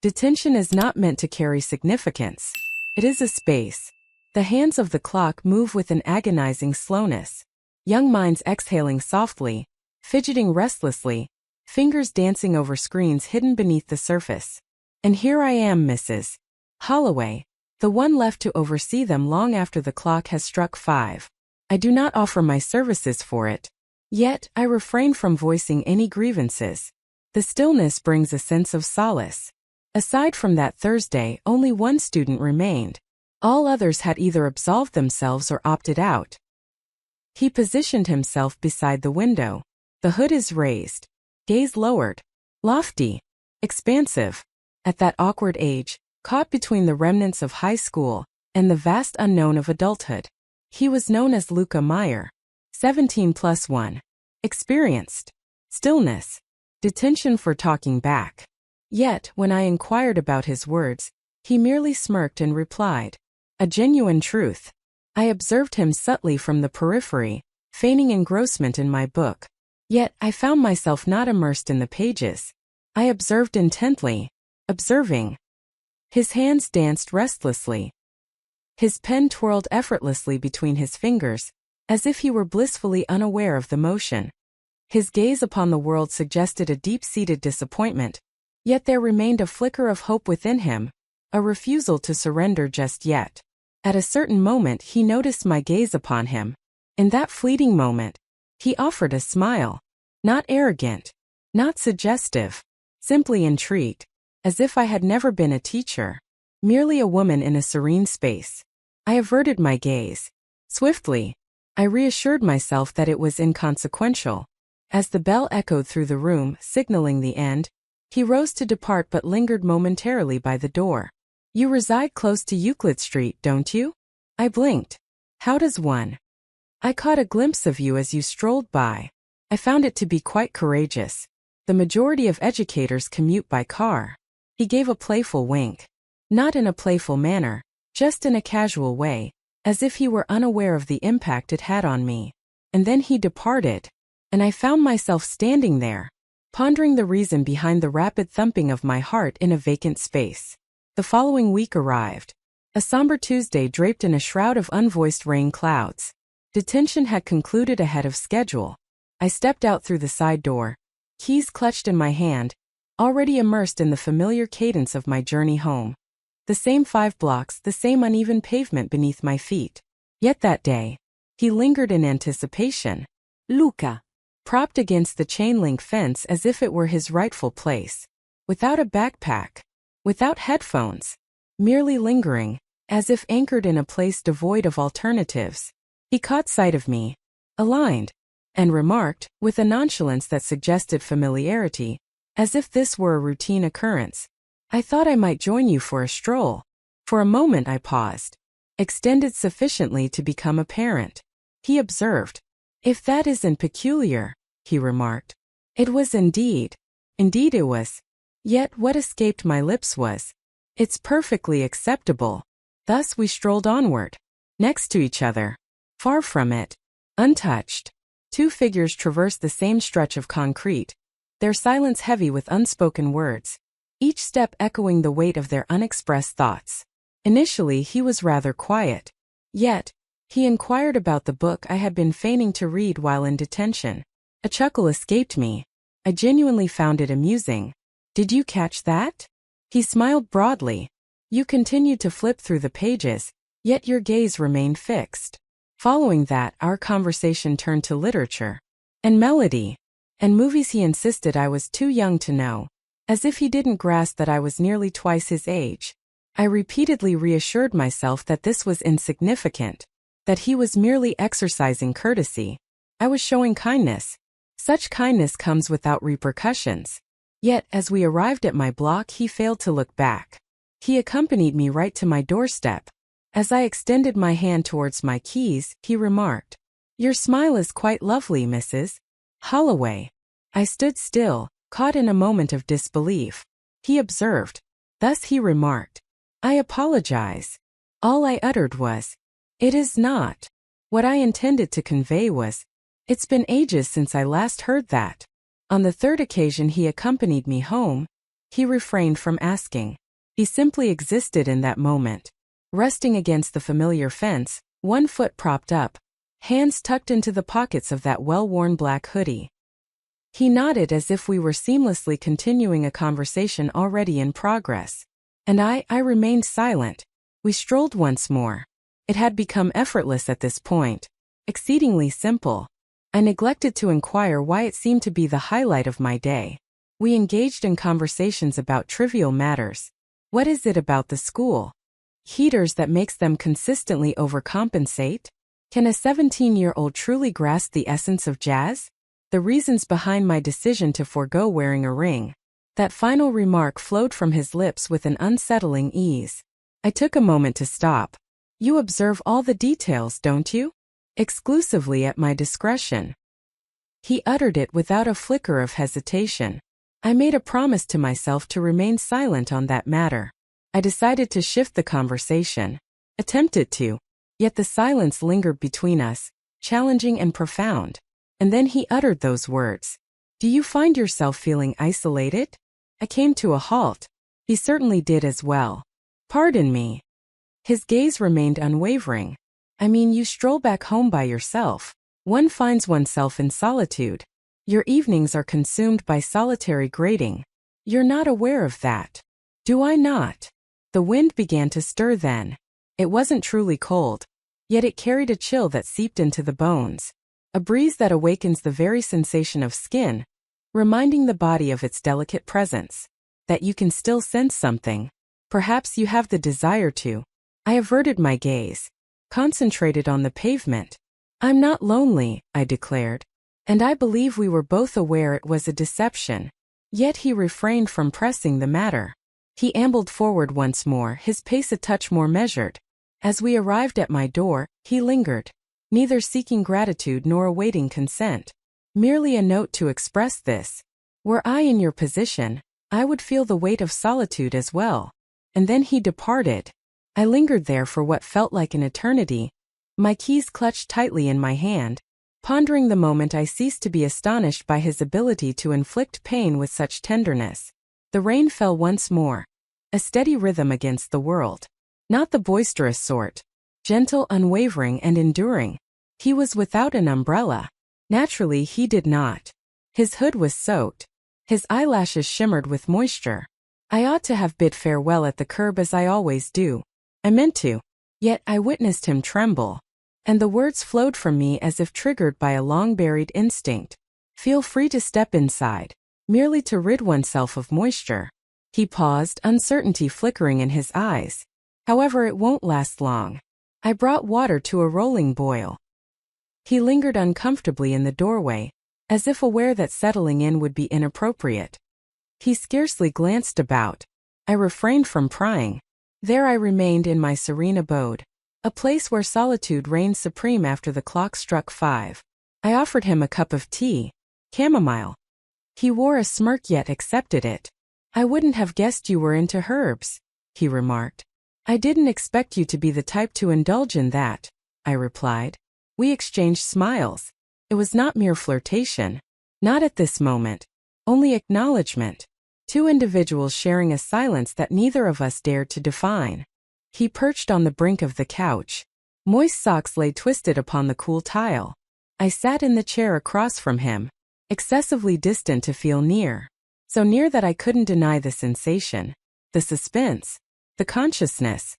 Detention is not meant to carry significance. It is a space. The hands of the clock move with an agonizing slowness. Young minds exhaling softly, fidgeting restlessly, fingers dancing over screens hidden beneath the surface. And here I am, Mrs. Holloway, the one left to oversee them long after the clock has struck 5. I do not offer my services for it. Yet, I refrain from voicing any grievances. The stillness brings a sense of solace. Aside from that Thursday, only one student remained. All others had either absolved themselves or opted out. He positioned himself beside the window. The hood is raised. Gaze lowered. Lofty. Expansive. At that awkward age, caught between the remnants of high school and the vast unknown of adulthood. He was known as Luca Meyer. 17+1. Experienced. Stillness. Detention for talking back. Yet, when I inquired about his words, he merely smirked and replied. A genuine truth. I observed him subtly from the periphery, feigning engrossment in my book. Yet, I found myself not immersed in the pages. I observed intently. Observing. His hands danced restlessly. His pen twirled effortlessly between his fingers, as if he were blissfully unaware of the motion. His gaze upon the world suggested a deep-seated disappointment, yet there remained a flicker of hope within him, a refusal to surrender just yet. At a certain moment he noticed my gaze upon him. In that fleeting moment, he offered a smile. Not arrogant, not suggestive, simply intrigued, as if I had never been a teacher, merely a woman in a serene space. I averted my gaze. Swiftly, I reassured myself that it was inconsequential. As the bell echoed through the room, signaling the end, he rose to depart but lingered momentarily by the door. You reside close to Euclid Street, don't you? I blinked. How does one? I caught a glimpse of you as you strolled by. I found it to be quite courageous. The majority of educators commute by car. He gave a playful wink. Not in a playful manner, just in a casual way, as if he were unaware of the impact it had on me. And then he departed, and I found myself standing there, pondering the reason behind the rapid thumping of my heart in a vacant space. The following week arrived. A somber Tuesday draped in a shroud of unvoiced rain clouds. Detention had concluded ahead of schedule. I stepped out through the side door, keys clutched in my hand, already immersed in the familiar cadence of my journey home. The same 5 blocks, the same uneven pavement beneath my feet. Yet that day, he lingered in anticipation. Luca, propped against the chain-link fence as if it were his rightful place. Without a backpack, without headphones, merely lingering, as if anchored in a place devoid of alternatives. He caught sight of me, aligned, and remarked, with a nonchalance that suggested familiarity, as if this were a routine occurrence. I thought I might join you for a stroll. For a moment I paused, extended sufficiently to become apparent. He observed. If that isn't peculiar, he remarked. It was indeed. Indeed it was. Yet what escaped my lips was, it's perfectly acceptable. Thus we strolled onward, next to each other. Far from it, untouched. 2 figures traversed the same stretch of concrete, their silence heavy with unspoken words, each step echoing the weight of their unexpressed thoughts. Initially he was rather quiet. Yet, he inquired about the book I had been feigning to read while in detention. A chuckle escaped me. I genuinely found it amusing. Did you catch that? He smiled broadly. You continued to flip through the pages, yet your gaze remained fixed. Following that, our conversation turned to literature. And melody. And movies he insisted I was too young to know. As if he didn't grasp that I was nearly twice his age. I repeatedly reassured myself that this was insignificant, that he was merely exercising courtesy. I was showing kindness. Such kindness comes without repercussions. Yet, as we arrived at my block, he failed to look back. He accompanied me right to my doorstep. As I extended my hand towards my keys, he remarked, Your smile is quite lovely, Mrs. Holloway. I stood still, caught in a moment of disbelief. He observed. Thus he remarked, I apologize. All I uttered was, It is not. What I intended to convey was, It's been ages since I last heard that. On the third occasion he accompanied me home, He refrained from asking. He simply existed in that moment. Resting against the familiar fence, one foot propped up, hands tucked into the pockets of that well-worn black hoodie. He nodded as if we were seamlessly continuing a conversation already in progress. And I remained silent. We strolled once more. It had become effortless at this point, exceedingly simple. I neglected to inquire why it seemed to be the highlight of my day. We engaged in conversations about trivial matters. What is it about the school heaters that makes them consistently overcompensate? Can a 17-year-old truly grasp the essence of jazz? The reasons behind my decision to forego wearing a ring. That final remark flowed from his lips with an unsettling ease. I took a moment to stop. You observe all the details, don't you? Exclusively at my discretion. He uttered it without a flicker of hesitation. I made a promise to myself to remain silent on that matter. I decided to shift the conversation. Attempted to. Yet the silence lingered between us, challenging and profound. And then he uttered those words. Do you find yourself feeling isolated? I came to a halt. He certainly did as well. Pardon me. His gaze remained unwavering. I mean, you stroll back home by yourself. One finds oneself in solitude. Your evenings are consumed by solitary grating. You're not aware of that. Do I not? The wind began to stir then. It wasn't truly cold, yet it carried a chill that seeped into the bones. A breeze that awakens the very sensation of skin, reminding the body of its delicate presence, that you can still sense something. Perhaps you have the desire to. I averted my gaze, concentrated on the pavement. I'm not lonely, I declared. And I believe we were both aware it was a deception. Yet he refrained from pressing the matter. He ambled forward once more, his pace a touch more measured. As we arrived at my door, he lingered, neither seeking gratitude nor awaiting consent. Merely a note to express this. Were I in your position, I would feel the weight of solitude as well. And then he departed. I lingered there for what felt like an eternity, my keys clutched tightly in my hand, pondering the moment I ceased to be astonished by his ability to inflict pain with such tenderness. The rain fell once more, a steady rhythm against the world. Not the boisterous sort, gentle, unwavering, and enduring. He was without an umbrella. Naturally, he did not. His hood was soaked. His eyelashes shimmered with moisture. I ought to have bid farewell at the curb as I always do. I meant to. Yet I witnessed him tremble. And the words flowed from me as if triggered by a long-buried instinct. Feel free to step inside, merely to rid oneself of moisture. He paused, uncertainty flickering in his eyes. However, it won't last long. I brought water to a rolling boil. He lingered uncomfortably in the doorway, as if aware that settling in would be inappropriate. He scarcely glanced about. I refrained from prying. There I remained in my serene abode, a place where solitude reigned supreme after the clock struck 5. I offered him a cup of tea, chamomile. He wore a smirk yet accepted it. I wouldn't have guessed you were into herbs, he remarked. I didn't expect you to be the type to indulge in that, I replied. We exchanged smiles. It was not mere flirtation. Not at this moment. Only acknowledgement. Two individuals sharing a silence that neither of us dared to define. He perched on the brink of the couch. Moist socks lay twisted upon the cool tile. I sat in the chair across from him, excessively distant to feel near. So near that I couldn't deny the sensation, the suspense, the consciousness.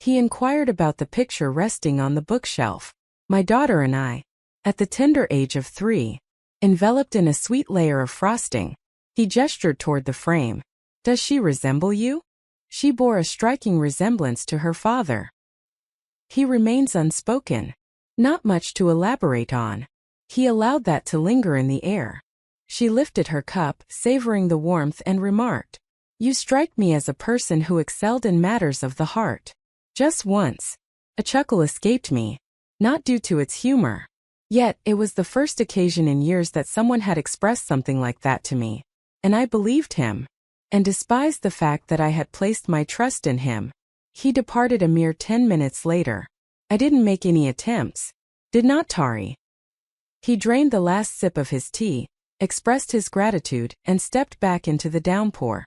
He inquired about the picture resting on the bookshelf. My daughter and I, at the tender age of 3, enveloped in a sweet layer of frosting. He gestured toward the frame. Does she resemble you? She bore a striking resemblance to her father. He remains unspoken. Not much to elaborate on. He allowed that to linger in the air. She lifted her cup, savoring the warmth, and remarked, You strike me as a person who excelled in matters of the heart. Just once. A chuckle escaped me, not due to its humor. Yet, it was the first occasion in years that someone had expressed something like that to me. And I believed him, and despised the fact that I had placed my trust in him. He departed a mere 10 minutes later. I didn't make any attempts. Did not Tari. He drained the last sip of his tea, expressed his gratitude, and stepped back into the downpour.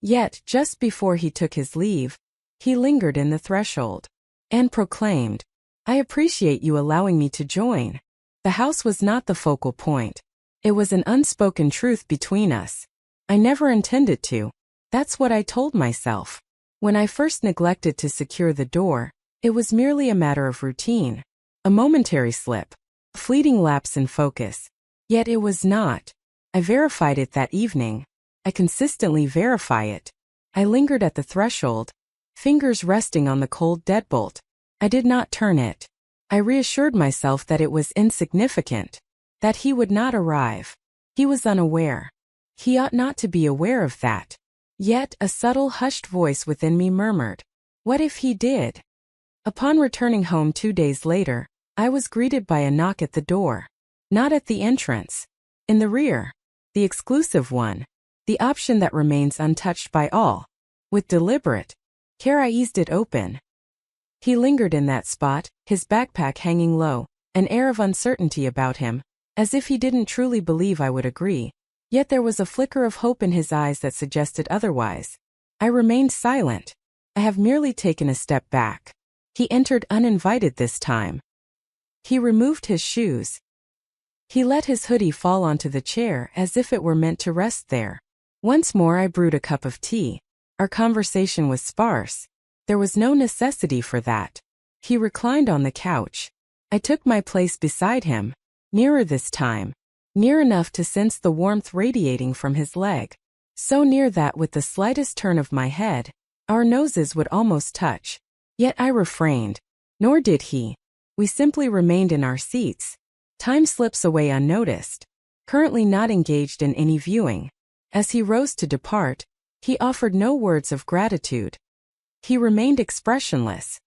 Yet, just before he took his leave, he lingered in the threshold and proclaimed, "I appreciate you allowing me to join." The house was not the focal point. It was an unspoken truth between us. I never intended to. That's what I told myself. When I first neglected to secure the door, it was merely a matter of routine. A momentary slip. A fleeting lapse in focus. Yet it was not. I verified it that evening. I consistently verify it. I lingered at the threshold, fingers resting on the cold deadbolt. I did not turn it. I reassured myself that it was insignificant, that he would not arrive. He was unaware. He ought not to be aware of that. Yet a subtle hushed voice within me murmured, "What if he did?" Upon returning home 2 days later, I was greeted by a knock at the door. Not at the entrance. In the rear. The exclusive one. The option that remains untouched by all. With deliberate care I eased it open. He lingered in that spot, his backpack hanging low, an air of uncertainty about him, as if he didn't truly believe I would agree. Yet there was a flicker of hope in his eyes that suggested otherwise. I remained silent. I have merely taken a step back. He entered uninvited this time. He removed his shoes. He let his hoodie fall onto the chair as if it were meant to rest there. Once more I brewed a cup of tea. Our conversation was sparse. There was no necessity for that. He reclined on the couch. I took my place beside him, nearer this time. Near enough to sense the warmth radiating from his leg. So near that with the slightest turn of my head, our noses would almost touch. Yet I refrained. Nor did he. We simply remained in our seats. Time slips away unnoticed. Currently not engaged in any viewing. As he rose to depart, he offered no words of gratitude. He remained expressionless.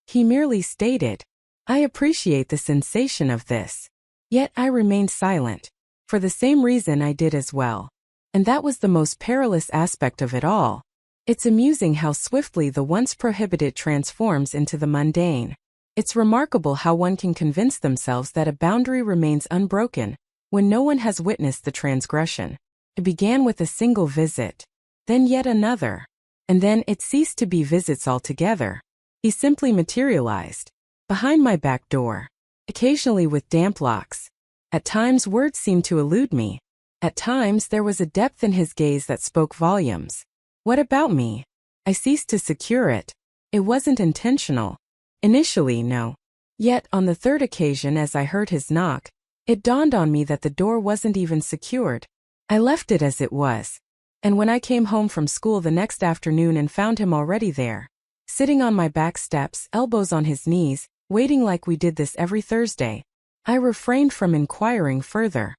He merely stated, "I appreciate the sensation of this." Yet I remained silent. For the same reason I did as well. And that was the most perilous aspect of it all. It's amusing how swiftly the once prohibited transforms into the mundane. It's remarkable how one can convince themselves that a boundary remains unbroken when no one has witnessed the transgression. It began with a single visit, then yet another, and then it ceased to be visits altogether. He simply materialized behind my back door, occasionally with damp locks. At times words seemed to elude me. At times there was a depth in his gaze that spoke volumes. What about me? I ceased to secure it. It wasn't intentional. Initially, no. Yet on the third occasion as I heard his knock, it dawned on me that the door wasn't even secured. I left it as it was. And when I came home from school the next afternoon and found him already there, sitting on my back steps, elbows on his knees, waiting like we did this every Thursday, I refrained from inquiring further.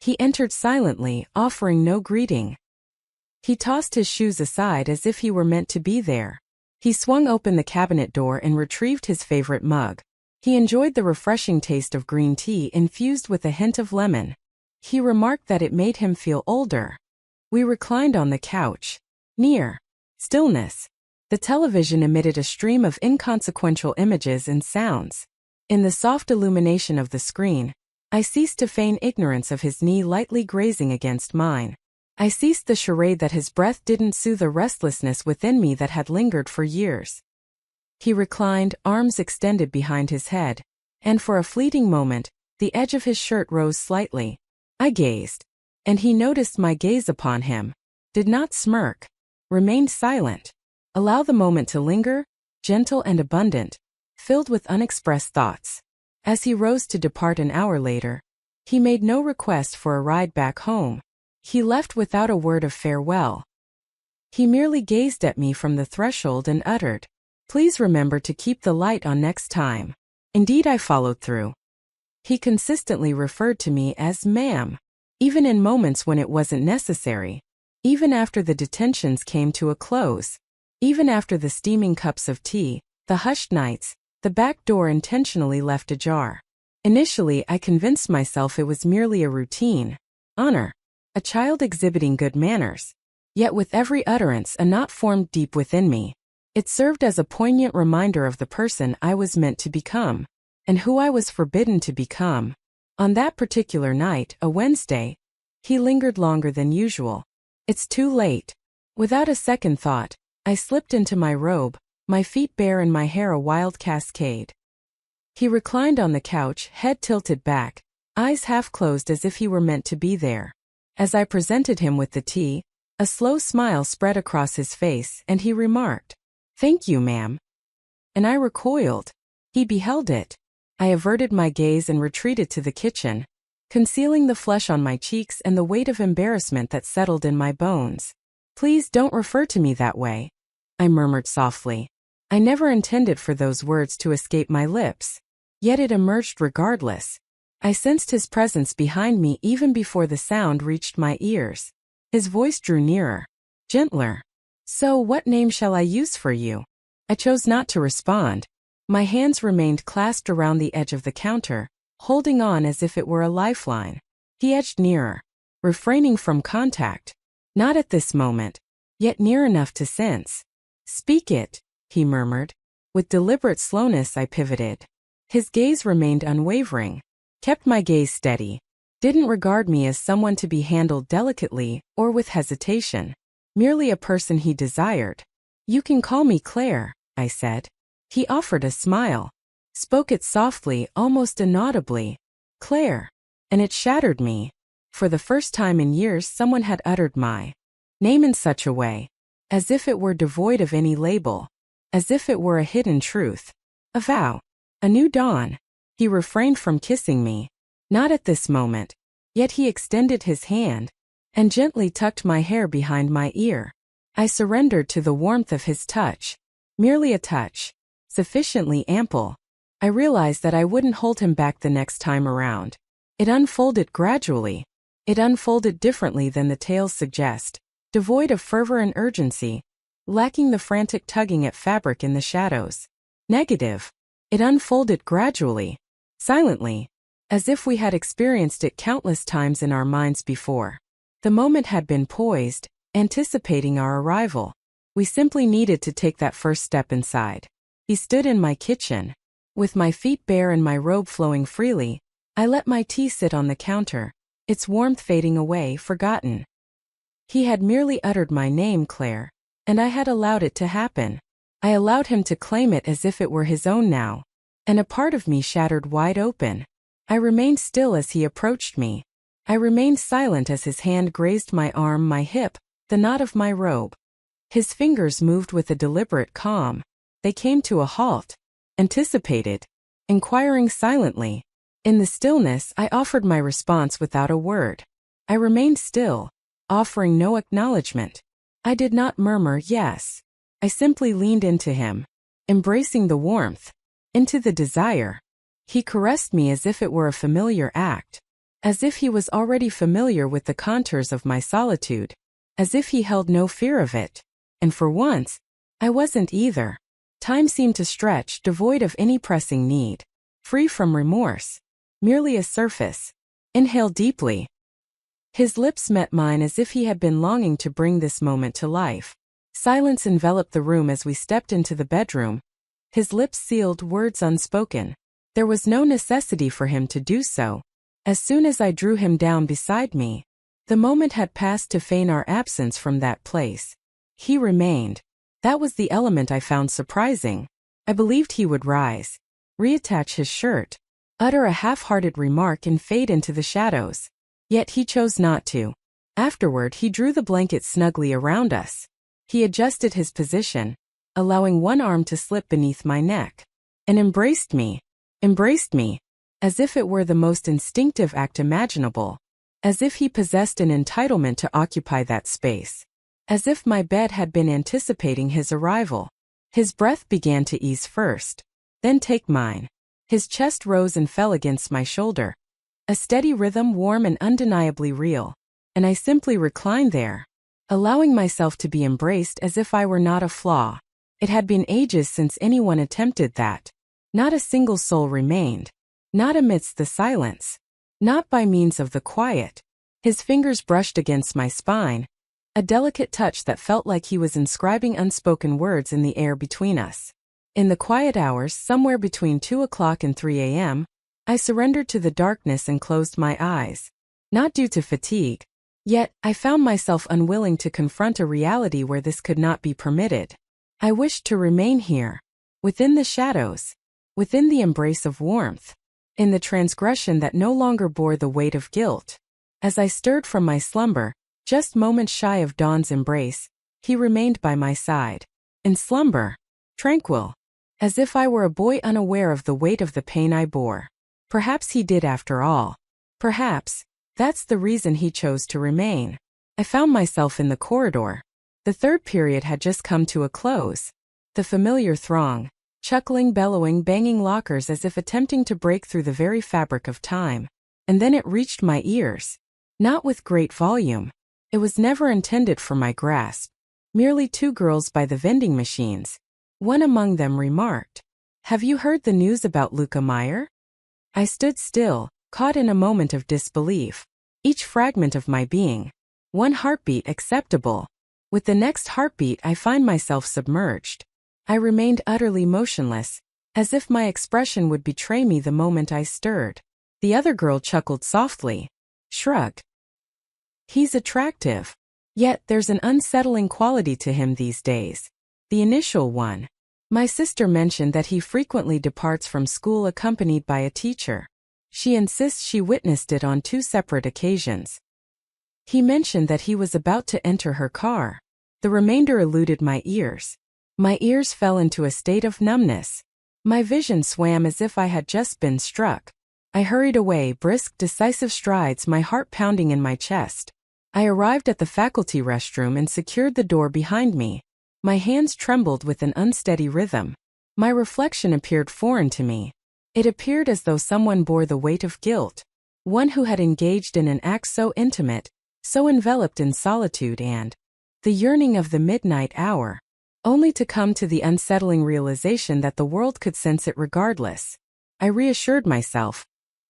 He entered silently, offering no greeting. He tossed his shoes aside as if he were meant to be there. He swung open the cabinet door and retrieved his favorite mug. He enjoyed the refreshing taste of green tea infused with a hint of lemon. He remarked that it made him feel older. We reclined on the couch. Near. Stillness. The television emitted a stream of inconsequential images and sounds. In the soft illumination of the screen, I ceased to feign ignorance of his knee lightly grazing against mine. I ceased the charade that his breath didn't soothe a restlessness within me that had lingered for years. He reclined, arms extended behind his head, and for a fleeting moment, the edge of his shirt rose slightly. I gazed, and he noticed my gaze upon him, did not smirk, remained silent. Allow the moment to linger, gentle and abundant, filled with unexpressed thoughts. As he rose to depart an hour later, he made no request for a ride back home. He left without a word of farewell. He merely gazed at me from the threshold and uttered, "Please remember to keep the light on next time." Indeed, I followed through. He consistently referred to me as ma'am, even in moments when it wasn't necessary, even after the detentions came to a close, even after the steaming cups of tea, the hushed nights, the back door intentionally left ajar. Initially, I convinced myself it was merely a routine, honor, a child exhibiting good manners. Yet with every utterance a knot formed deep within me. It served as a poignant reminder of the person I was meant to become, and who I was forbidden to become. On that particular night, a Wednesday, he lingered longer than usual. "It's too late." Without a second thought, I slipped into my robe, my feet bare and my hair a wild cascade. He reclined on the couch, head tilted back, eyes half closed as if he were meant to be there. As I presented him with the tea, a slow smile spread across his face and he remarked, "Thank you, ma'am." And I recoiled. He beheld it. I averted my gaze and retreated to the kitchen, concealing the flush on my cheeks and the weight of embarrassment that settled in my bones. "Please don't refer to me that way," I murmured softly. I never intended for those words to escape my lips. Yet it emerged regardless. I sensed his presence behind me even before the sound reached my ears. His voice drew nearer, gentler. "So what name shall I use for you?" I chose not to respond. My hands remained clasped around the edge of the counter, holding on as if it were a lifeline. He edged nearer, refraining from contact. Not at this moment, yet near enough to sense. "Speak it," he murmured. With deliberate slowness I pivoted. His gaze remained unwavering, kept my gaze steady, didn't regard me as someone to be handled delicately or with hesitation, merely a person he desired. "You can call me Claire," I said. He offered a smile, spoke it softly, almost inaudibly. "Claire." And it shattered me. For the first time in years someone had uttered my name in such a way, as if it were devoid of any label, as if it were a hidden truth, a vow, a new dawn. He refrained from kissing me. Not at this moment. Yet he extended his hand and gently tucked my hair behind my ear. I surrendered to the warmth of his touch. Merely a touch, sufficiently ample. I realized that I wouldn't hold him back the next time around. It unfolded gradually. It unfolded differently than the tales suggest, devoid of fervor and urgency, lacking the frantic tugging at fabric in the shadows. Negative. It unfolded gradually, silently, as if we had experienced it countless times in our minds before. The moment had been poised, anticipating our arrival. We simply needed to take that first step inside. He stood in my kitchen. With my feet bare and my robe flowing freely, I let my tea sit on the counter, its warmth fading away, forgotten. He had merely uttered my name, Claire, and I had allowed it to happen. I allowed him to claim it as if it were his own now, and a part of me shattered wide open. I remained still as he approached me. I remained silent as his hand grazed my arm, my hip, the knot of my robe. His fingers moved with a deliberate calm. They came to a halt, anticipated, inquiring silently. In the stillness, I offered my response without a word. I remained still, offering no acknowledgement. I did not murmur yes. I simply leaned into him, embracing the warmth, into the desire. He caressed me as if it were a familiar act, as if he was already familiar with the contours of my solitude, as if he held no fear of it. And for once, I wasn't either. Time seemed to stretch, devoid of any pressing need, free from remorse, merely a surface. Inhale deeply. His lips met mine as if he had been longing to bring this moment to life. Silence enveloped the room as we stepped into the bedroom. His lips sealed, words unspoken. There was no necessity for him to do so. As soon as I drew him down beside me, the moment had passed to feign our absence from that place. He remained. That was the element I found surprising. I believed he would rise, reattach his shirt, utter a half-hearted remark and fade into the shadows. Yet he chose not to. Afterward, he drew the blanket snugly around us. He adjusted his position, allowing one arm to slip beneath my neck, and embraced me, as if it were the most instinctive act imaginable, as if he possessed an entitlement to occupy that space, as if my bed had been anticipating his arrival. His breath began to ease first, then take mine. His chest rose and fell against my shoulder. A steady rhythm, warm and undeniably real, and I simply reclined there, allowing myself to be embraced as if I were not a flaw. It had been ages since anyone attempted that. Not a single soul remained, not amidst the silence, not by means of the quiet. His fingers brushed against my spine, a delicate touch that felt like he was inscribing unspoken words in the air between us. In the quiet hours, somewhere between 2 o'clock and 3 a.m., I surrendered to the darkness and closed my eyes. Not due to fatigue, Yet, I found myself unwilling to confront a reality where this could not be permitted. I wished to remain here, within the shadows, within the embrace of warmth, in the transgression that no longer bore the weight of guilt. As I stirred from my slumber, just moments shy of dawn's embrace, he remained by my side. In slumber, tranquil, as if I were a boy unaware of the weight of the pain I bore. Perhaps he did after all. Perhaps that's the reason he chose to remain. I found myself in the corridor. The third period had just come to a close. The familiar throng, chuckling, bellowing, banging lockers as if attempting to break through the very fabric of time. And then it reached my ears. Not with great volume. It was never intended for my grasp. Merely two girls by the vending machines. One among them remarked, "Have you heard the news about Luca Meyer?" I stood still, caught in a moment of disbelief. Each fragment of my being. One heartbeat acceptable. With the next heartbeat I find myself submerged. I remained utterly motionless, as if my expression would betray me the moment I stirred. The other girl chuckled softly. Shrugged. He's attractive. Yet there's an unsettling quality to him these days. The initial one. My sister mentioned that he frequently departs from school accompanied by a teacher. She insists she witnessed it on 2 separate occasions. He mentioned that he was about to enter her car. The remainder eluded my ears. My ears fell into a state of numbness. My vision swam as if I had just been struck. I hurried away, brisk, decisive strides, my heart pounding in my chest. I arrived at the faculty restroom and secured the door behind me. My hands trembled with an unsteady rhythm. My reflection appeared foreign to me. It appeared as though someone bore the weight of guilt. One who had engaged in an act so intimate, so enveloped in solitude and the yearning of the midnight hour, only to come to the unsettling realization that the world could sense it regardless. I reassured myself.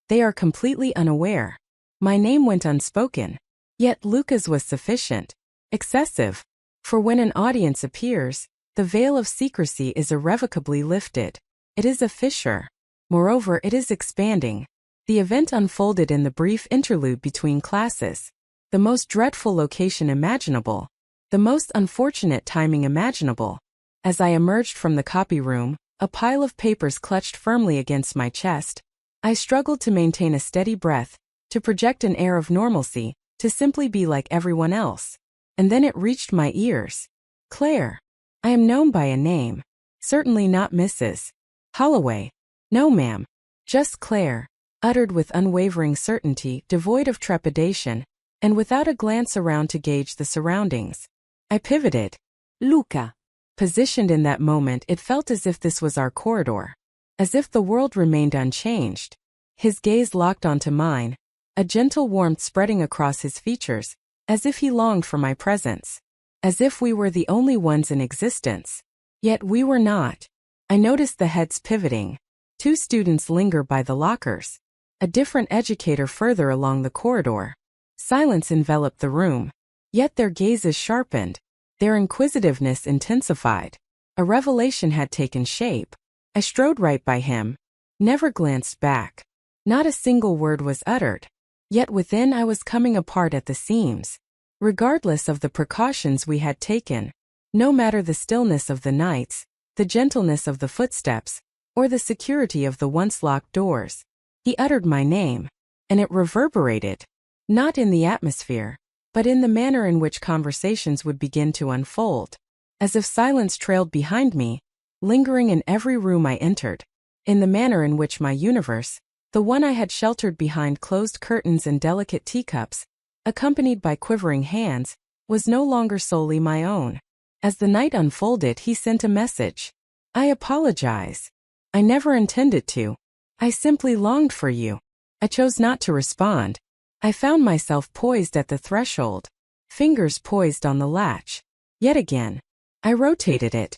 They are completely unaware. My name went unspoken. Yet Luca's was sufficient. Excessive. For when an audience appears, the veil of secrecy is irrevocably lifted. It is a fissure. Moreover, it is expanding. The event unfolded in the brief interlude between classes. The most dreadful location imaginable. The most unfortunate timing imaginable. As I emerged from the copy room, a pile of papers clutched firmly against my chest. I struggled to maintain a steady breath, to project an air of normalcy, to simply be like everyone else. And then it reached my ears. Claire. I am known by a name. Certainly not Mrs. Holloway. No, ma'am. Just Claire, uttered with unwavering certainty, devoid of trepidation, and without a glance around to gauge the surroundings. I pivoted. Luca. Positioned in that moment, it felt as if this was our corridor. As if the world remained unchanged. His gaze locked onto mine, a gentle warmth spreading across his features, as if he longed for my presence. As if we were the only ones in existence. Yet we were not. I noticed the heads pivoting. 2 students linger by the lockers. A different educator further along the corridor. Silence enveloped the room. Yet their gazes sharpened. Their inquisitiveness intensified. A revelation had taken shape. I strode right by him. Never glanced back. Not a single word was uttered. Yet within I was coming apart at the seams. Regardless of the precautions we had taken. No matter the stillness of the nights, the gentleness of the footsteps, or the security of the once locked doors. He uttered my name. And it reverberated. Not in the atmosphere, but in the manner in which conversations would begin to unfold. As if silence trailed behind me, lingering in every room I entered. In the manner in which my universe, the one I had sheltered behind closed curtains and delicate teacups, accompanied by quivering hands, was no longer solely my own. As the night unfolded, he sent a message. I apologize. I never intended to. I simply longed for you. I chose not to respond. I found myself poised at the threshold, fingers poised on the latch. Yet again, I rotated it.